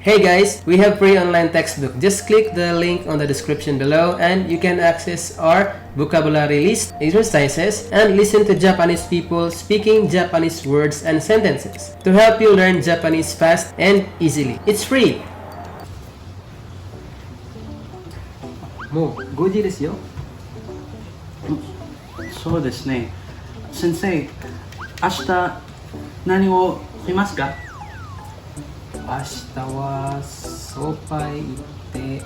Hey guys, we have free online textbook. Just click the link on the description below and you can access our vocabulary list, exercises, and listen to Japanese people speaking Japanese words and sentences to help you learn Japanese fast and easily. It's free! もう5時ですよ。そうですね。先生、明日何をしますか？明日はソーパへ行って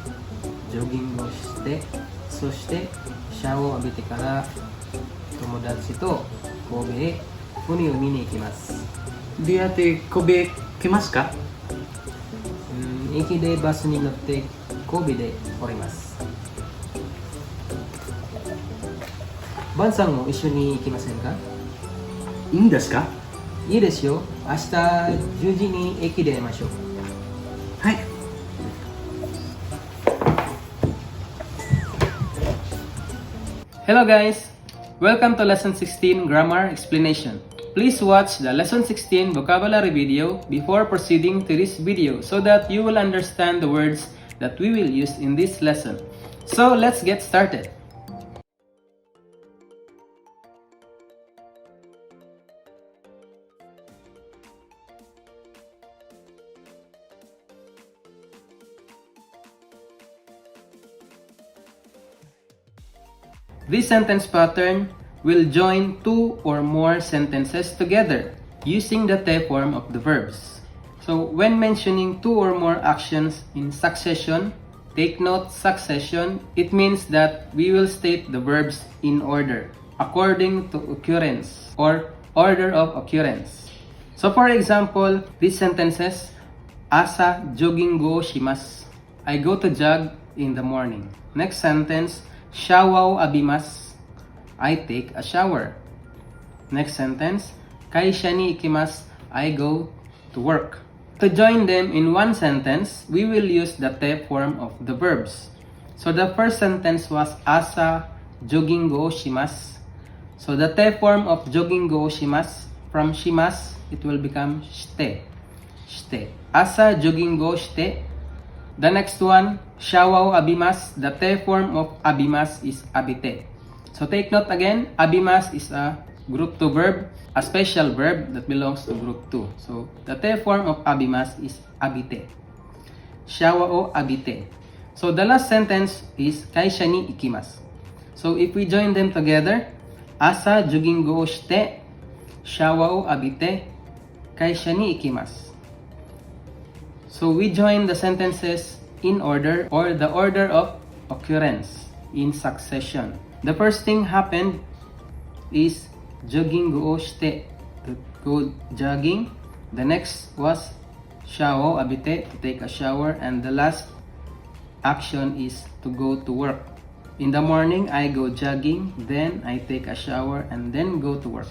ジョギングをしてそしてシャワーを浴びてから友達と神戸へ海を見に行きます。どうやって神戸へ来ますか？駅でバスに乗って神戸で降ります。バンさんも一緒に行きませんか？いいんですか？いいですよ。明日10時に駅で会いましょう。はい。Hello guys! Welcome to Lesson 16 Grammar Explanation. Please watch the Lesson 16 vocabulary video before proceeding to this video so that you will understand the words that we will use in this lesson. So let's get started. This sentence pattern will join two or more sentences together using the te form of the verbs. So when mentioning two or more actions in succession, take note succession, it means that we will state the verbs in order, according to occurrence or order of occurrence. So for example, these sentences, asa jogging go shimasu. I go to jog in the morning. Next sentence, shawao abimasu. I take a shower. Next sentence, kaisha ni ikimasu. I go to work. To join them in one sentence, we will use the te form of the verbs. So the first sentence was asa jogging go shimasu. So the te form of jogging go shimasu, from shimasu, it will become shite. Shite. Asa jogging go shite. The next one, shawao abimasu. The te form of abimasu is abite. So take note again, abimasu is a group 2 verb, a special verb that belongs to group 2. So the te form of abimasu is abite. Shawao abite. So the last sentence is kaisha ni ikimasu. So if we join them together, asa jogging go shite, shawao abite, kaisha ni ikimasu. So we join the sentences in order or the order of occurrence in succession. The first thing happened is jogging go shite, to go jogging. The next was shawao abite, to take a shower, and the last action is to go to work. In the morning, I go jogging, then I take a shower, and then go to work.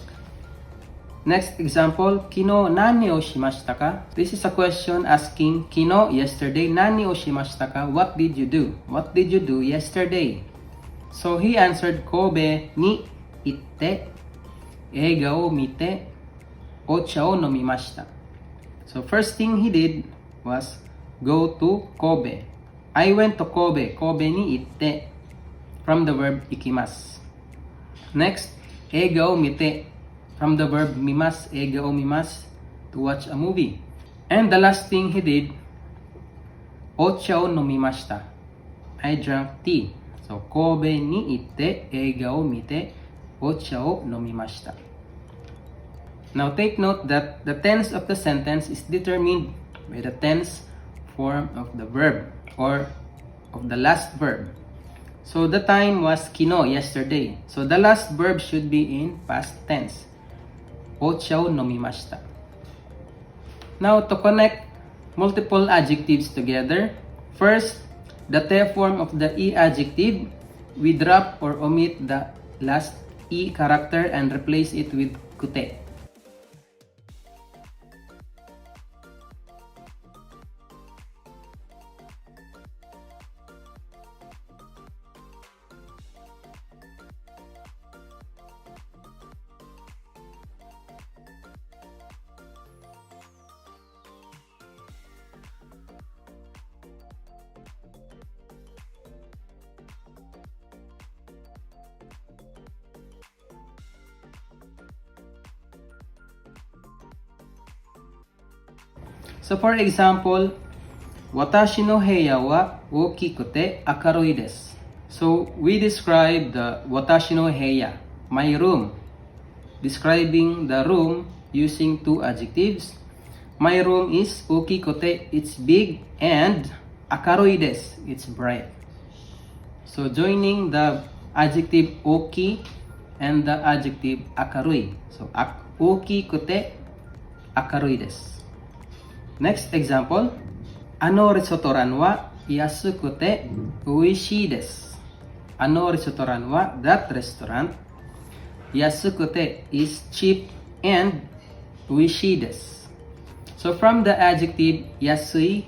Next example, kino nani o shimashita ka? This is a question asking kino, yesterday, nani o shimashita ka? What did you do? What did you do yesterday? So he answered Kobe ni itte, eiga o mite, ocha o nomimashita. So first thing he did was go to Kobe. I went to Kobe. Kobe ni itte, from the verb ikimasu. Next, eiga o mite, from the verb mimas, eiga o mimas, to watch a movie. And the last thing he did, ocha o nomimashita. I drank tea. So, Kobe ni itte, eiga o mite, ocha o nomimashita. Now take note that the tense of the sentence is determined by the tense form of the verb or of the last verb. So the time was kino, yesterday. So the last verb should be in past tense. Ocha o nomimashita. Now to connect multiple adjectives together, first, the te form of the e adjective, we drop or omit the last e character and replace it with kute. So for example, Watashi no heya wa okikute akarui desu. So we describe the watashi no heya, my room, describing the room using two adjectives. My room is okikute, it's big, and akarui desu, it's bright. So joining the adjective oki and the adjective akarui. So okikute, akarui desu. Next example, ano restoran wa yasukute oishii desu. Ano restoran wa, that restaurant. Yasukute is cheap, and oishii desu. So from the adjective yasui,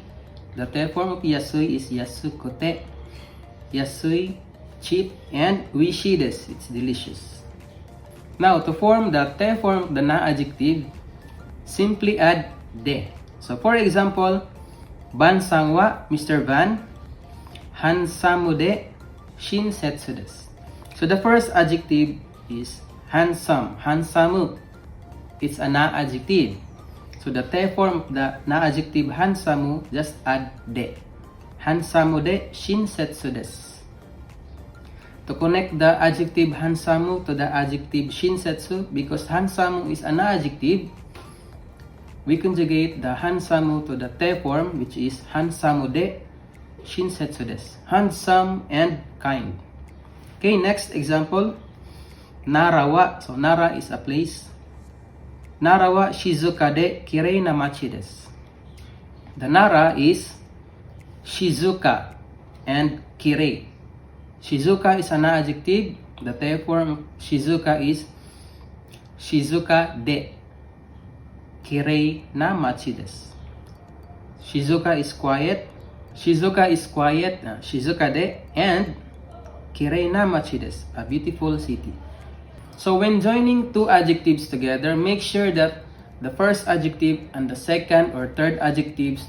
the te form of yasui is yasukute. Yasui, cheap, and oishii desu, it's delicious. Now to form the te form of the na adjective, simply add de. So for example, Bansang wa Mr. Van, hansamu de shinsetsu desu. So the first adjective is handsome, hansamu. It's a na adjective. So the te form of the na adjective hansamu, just add de. Hansamu de shinsetsu desu. To connect the adjective hansamu to the adjective shinsetsu, because hansamu is an adjective, we conjugate the hansamu to the te form, which is hansamu de shinsetsu desu. Handsome and kind. Okay, next example, Nara wa, so Nara is a place. Nara wa shizuka de kirei na machi desu. The Nara is shizuka and kirei. Shizuka is an adjective. The te form of shizuka is shizuka de kirei na machi desu. Shizuka is quiet. Shizuka is quiet. Shizuka de, and kirei na machi desu, a beautiful city. So when joining two adjectives together, make sure that the first adjective and the second or third adjectives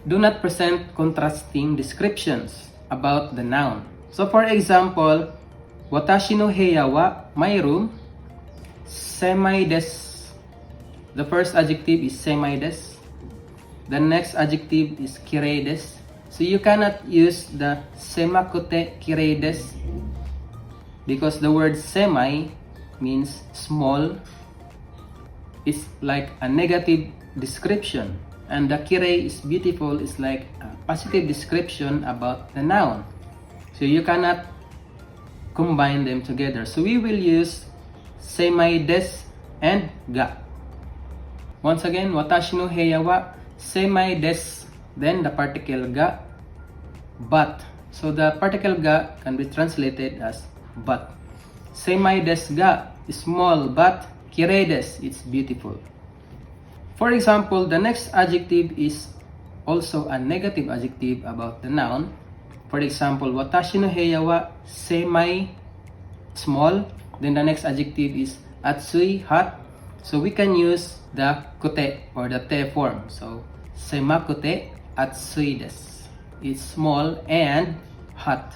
do not present contrasting descriptions about the noun. So for example, watashi no heya wa, my room, semai desu. The first adjective is semai desu. The next adjective is kirei desu. So you cannot use the semakute kirei desu, because the word semai means small. It's like a negative description, and the kirei is beautiful is like a positive description about the noun. So you cannot combine them together. So we will use semai desu and ga. Once again, watashi no heya wa semai desu, then the particle ga, but. So the particle ga can be translated as but. Semai desu ga is small, but kirei desu, it's beautiful. For example, the next adjective is also a negative adjective about the noun. For example, watashi no heya wa semai, small. Then the next adjective is atsui, hot. So we can use the kute or the te form. So semakute atsui desu. It's small and hot.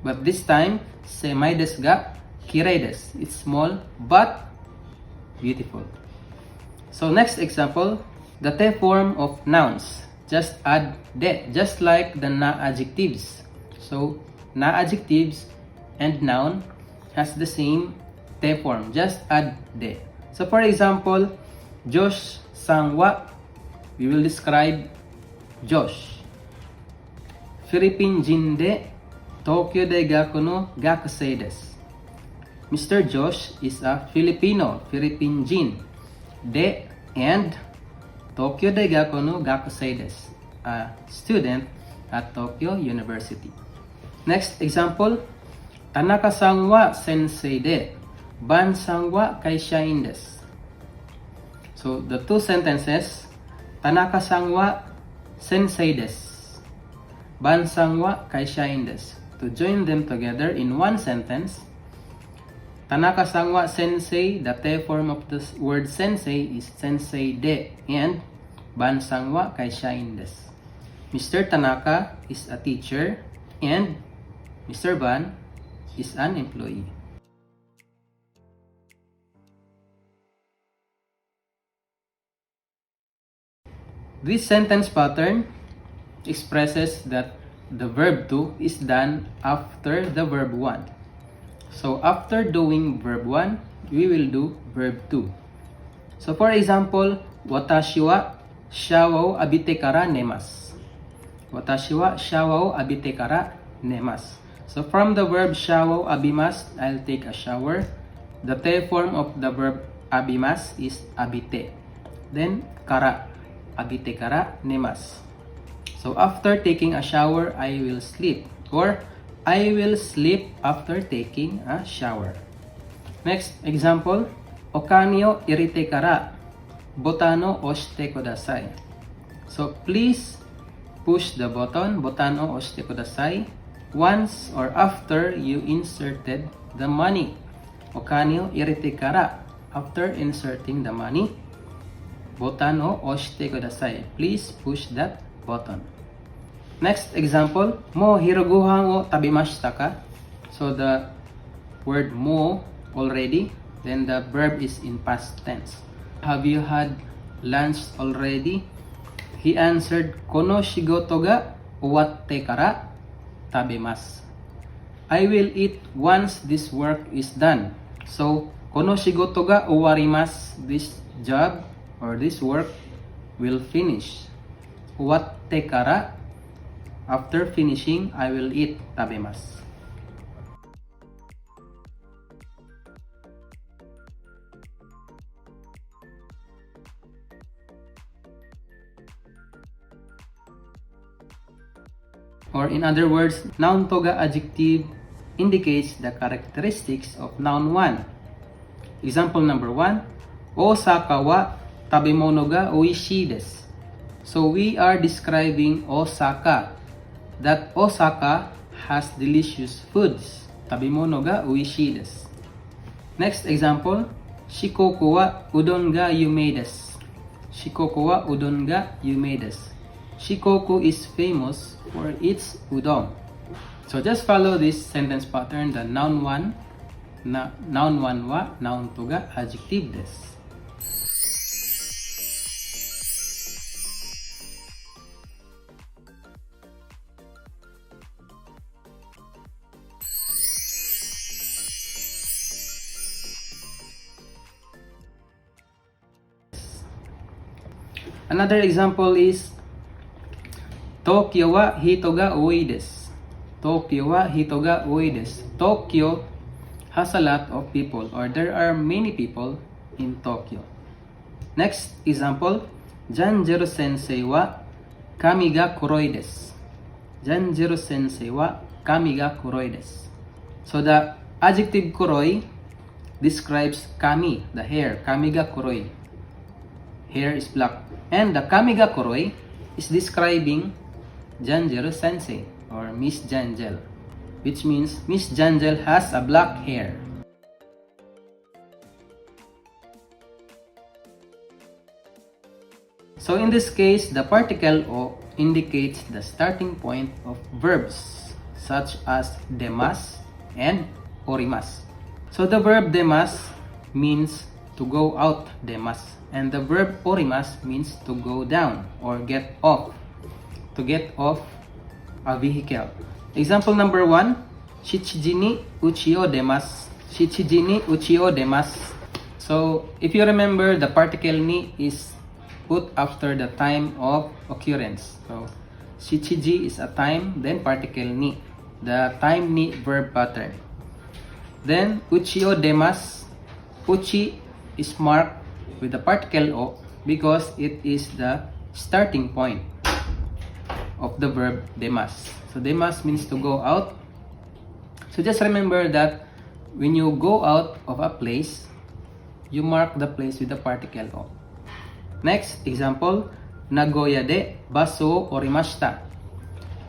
But this time, semai desu ga kirei desu. It's small but beautiful. So next example, the te form of nouns. Just add de, just like the na adjectives. So na adjectives and noun has the same te form. Just add de. So for example, Josh sang wa, we will describe Josh. Philippine jin de Tokyo Daigaku no gakusei desu. Mr. Josh is a Filipino, Philippine jin, de, and Tokyo Daigaku no gakusei desu, a student at Tokyo University. Next example, Tanaka-san wa sensei de, Ban-san wa kaishain desu. So the two sentences, Tanaka-san wa sensei desu, Ban-san wa kaishain desu. To join them together in one sentence, Tanaka-san wa sensei, the te form of the word sensei is sensei de, and Ban-san wa kaishain desu. Mr. Tanaka is a teacher, and Mr. Ban is an employee. This sentence pattern expresses that the verb to is done after the verb 1. So after doing verb 1, we will do verb 2. So for example, watashi wa shawa wo abite kara nemasu. Watashi wa shawa wo abite kara nemasu. So from the verb shawa wo abimasu, I'll take a shower. The te form of the verb abimasu is abite. Then kara, abite kara nemasu. So after taking a shower, I will sleep, or I will sleep after taking a shower. Next example, okani o irite kara botan o oshite kudasai. So please push the button, botan o oshite kudasai, once or after you inserted the money. Okani o irite kara, after inserting the money, botan o oshite kudasai. Please push that button. Next example, mo hirogohan o tabimashita ka? So the word mo already, then the verb is in past tense. Have you had lunch already? He answered, kono shigoto ga owatte kara tabimasu. I will eat once this work is done. So kono shigoto ga owarimasu, this job or this work will finish. Owatte kara, after finishing, I will eat tabimasu. Or in other words, noun toga adjective indicates the characteristics of noun 1. Example number 1, Osaka wa tabemono ga oishii desu. So we are describing Osaka. That Osaka has delicious foods. Tabemono ga oishii desu. Next example, Shikoku wa udon ga yumei desu. Shikoku wa udon ga yumei desu. Shikoku is famous for its udon. So just follow this sentence pattern. The noun 1 wa noun 2 ga adjective desu. Another example is Tokyo wa hito ga oi desu. Tokyo wa hito ga oi desu. Tokyo has a lot of people, or there are many people in Tokyo. Next example, Janjiro sensei wa kami ga kuroi desu. Janjiro sensei wa kami ga kuroi desu. So the adjective kuroi describes kami, the hair. Kami ga kuroi. Hair is black. And the kami ga kuroi is describing Janjiro sensei or Miss Janjel, which means Miss Janjel has a black hair. So in this case, the particle o indicates the starting point of verbs such as demasu and orimasu. So the verb demasu means to go out, demasu, and the verb orimasu means to go down or get off, to get off a vehicle. Example number 1, Shichiji ni uchi o demasu. Shichiji ni uchi o demasu. So if you remember, the particle ni is put after the time of occurrence. So shichiji is a time, then particle ni, the time ni verb pattern. Then uchi o demasu. Uchi is marked with the particle o because it is the starting point of the verb demasu. So demasu means to go out. So just remember that when you go out of a place, you mark the place with the particle o. Next example, Nagoya de basu o orimashita.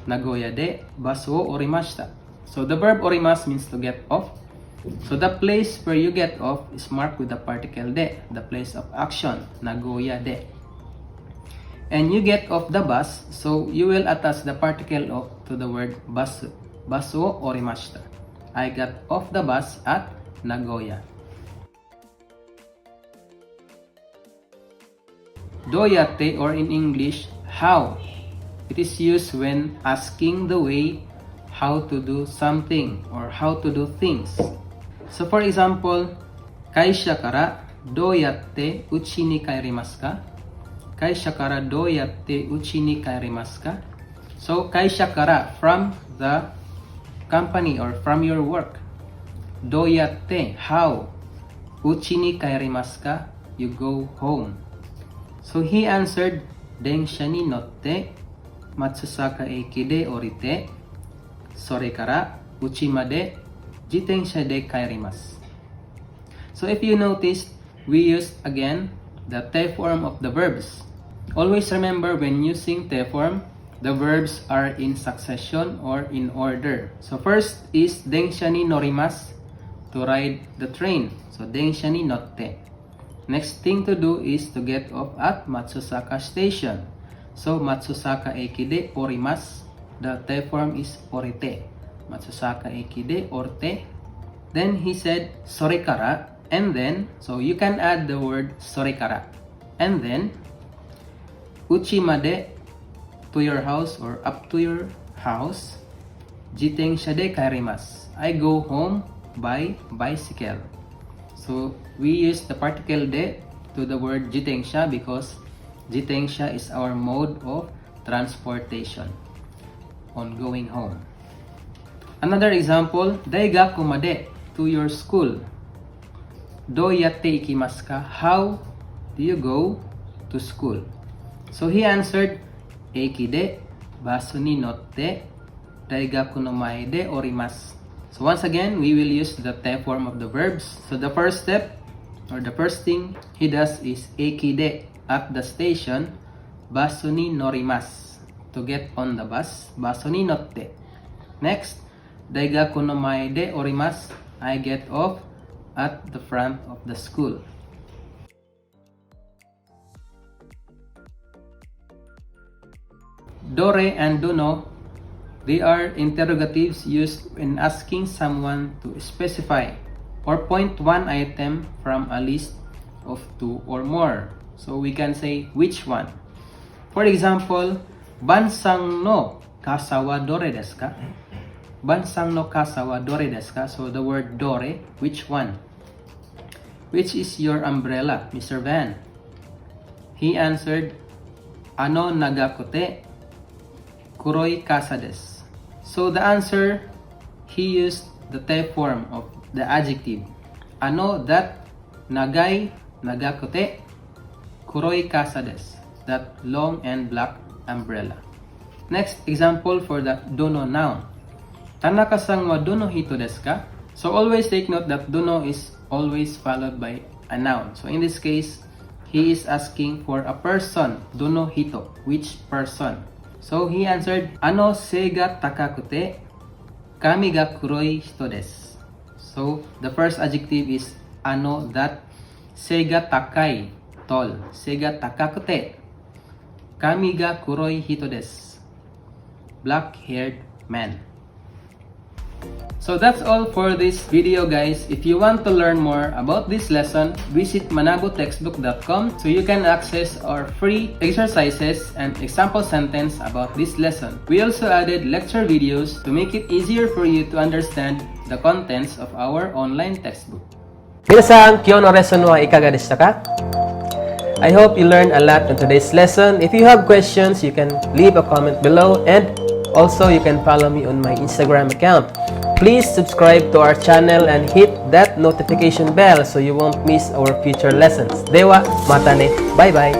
Nagoya de basu o orimashita. So the verb orimasu means to get off. So the place where you get off is marked with the particle de, the place of action, Nagoya de. And you get off the bus, so you will attach the particle of to the word basu. Basu o orimashita. I got off the bus at Nagoya. doyate, or in English, how. It is used when asking the way how to do something or how to do things. So for example, kaisha kara doyatte uchi ni kaerimasu ka? Kaisha kara doyatte uchi ni kaerimasu ka? So kaisha kara, from the company or from your work. Doyatte, how. Uchi ni kaerimasu ka? You go home. So he answered, densha ni notte Matsusaka eki de orite, sore kara uchi made jitensha de kaerimasu. So if you noticed, we used again the te form of the verbs. Always remember, when using te form, the verbs are in succession or in order. So first is densha ni norimasu, to ride the train. So densha ni notte. Next thing to do is to get off at Matsusaka Station. So Matsusaka eki de orimasu. The te form is orite. Matsusaka eki de orte. Then he said sore kara, and then, so you can add the word sore kara. And then uchi made, to your house or up to your house. Jitensha de kaerimasu. I go home by bicycle. So we use the particle de to the word jitensha because jitensha is our mode of transportation on going home. Another example, daigaku made, to your school. Doyatte ikimasu ka? How do you go to school? So he answered, eki de basu ni notte daigaku no mae de orimasu. So once again, we will use the te form of the verbs. So the first step, or the first thing he does is eki de, at the station, basu ni norimasu, to get on the bus, basu ni notte. Next, daigaku no mae de orimasu, I get off at the front of the school. Dore and dono, they are interrogatives used when asking someone to specify or point one item from a list of two or more. So we can say which one. For example, bansang no kasa wa dore desu ka? Bansang no kasa wa dore desu ka? So the word dore, which one? Which is your umbrella, Mr. Van? He answered, ano nagakote kuroi kasa desu. So the answer, he used the te form of the adjective. Ano, that, nagai, nagakote, kuroi kasa desu, that long and black umbrella. Next example for the dono noun. Tanaka-san wa dono hito desu ka? So always take note that dono is always followed by a noun. So in this case, he is asking for a person, dono hito, which person? So he answered, ano sei ga takakute kami ga kuroi hito desu. So the first adjective is ano, that, sei ga takai, tall, sei ga takakute, kami ga kuroi hito desu, black-haired man. So that's all for this video, guys. If you want to learn more about this lesson, visit manabutextbook.com so you can access our free exercises and example sentence about this lesson. We also added lecture videos to make it easier for you to understand the contents of our online textbook. Minasan, kyo no lesson wa ikaga deshita ka? I hope you learned a lot in today's lesson. If you have questions, you can leave a comment below, and also you can follow me on my Instagram account. Please subscribe to our channel and hit that notification bell so you won't miss our future lessons. Dewa, mata ne. Bye-bye.